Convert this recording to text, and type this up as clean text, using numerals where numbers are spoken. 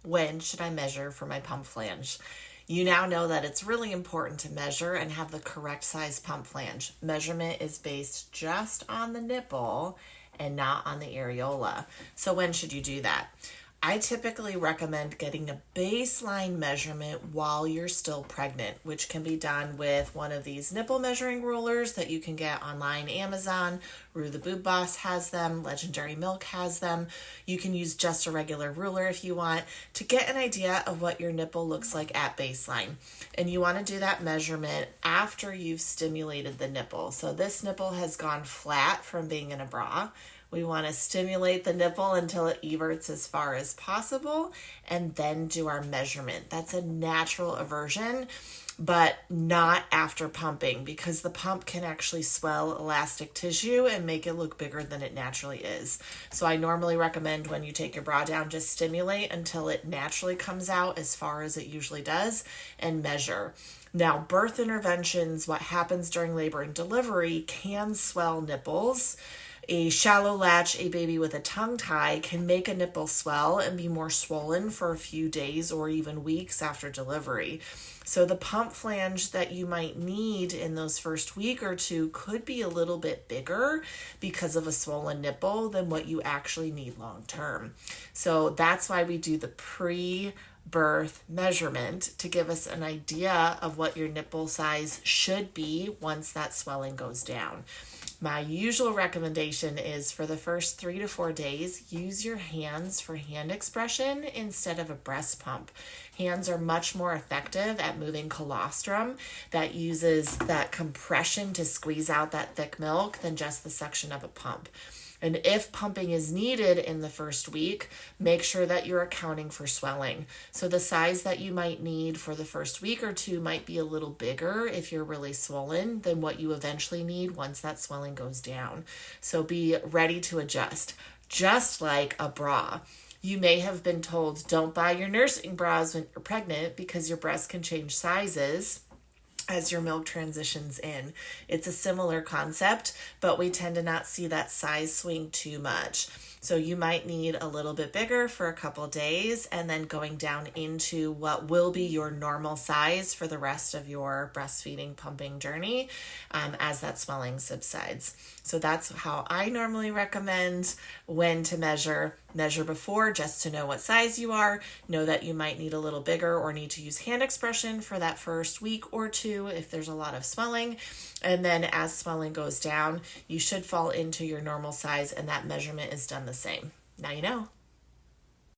when should I measure for my pump flange? You now know that it's really important to measure and have the correct size pump flange. Measurement is based just on the nipple and not on the areola. So when should you do that? I typically recommend getting a baseline measurement while you're still pregnant, which can be done with one of these nipple measuring rulers that you can get online, Amazon. Rue the Boob Boss has them. Legendary Milk has them. You can use just a regular ruler if you want to get an idea of what your nipple looks like at baseline. And you want to do that measurement after you've stimulated the nipple. So this nipple has gone flat from being in a bra. We want to stimulate the nipple until it everts as far as possible and then do our measurement. That's a natural eversion, but not after pumping, because the pump can actually swell elastic tissue and make it look bigger than it naturally is. So I normally recommend when you take your bra down, just stimulate until it naturally comes out as far as it usually does and measure. Now, birth interventions, what happens during labor and delivery, can swell nipples. A shallow latch, a baby with a tongue tie, can make a nipple swell and be more swollen for a few days or even weeks after delivery. So the pump flange that you might need in those first week or two could be a little bit bigger because of a swollen nipple than what you actually need long term. So that's why we do the pre-birth measurement, to give us an idea of what your nipple size should be once that swelling goes down. My usual recommendation is for the first 3 to 4 days, use your hands for hand expression instead of a breast pump. Hands are much more effective at moving colostrum that uses that compression to squeeze out that thick milk than just the suction of a pump. And if pumping is needed in the first week, make sure that you're accounting for swelling. So the size that you might need for the first week or two might be a little bigger if you're really swollen than what you eventually need once that swelling goes down. So be ready to adjust, just like a bra. You may have been told, don't buy your nursing bras when you're pregnant because your breast can change sizes as your milk transitions in. It's a similar concept, but we tend to not see that size swing too much. So you might need a little bit bigger for a couple days and then going down into what will be your normal size for the rest of your breastfeeding pumping journey as that swelling subsides. So that's how I normally recommend when to measure. Measure before just to know what size you are. Know that you might need a little bigger or need to use hand expression for that first week or two if there's a lot of swelling. And then as swelling goes down, you should fall into your normal size and that measurement is done the same. Now you know.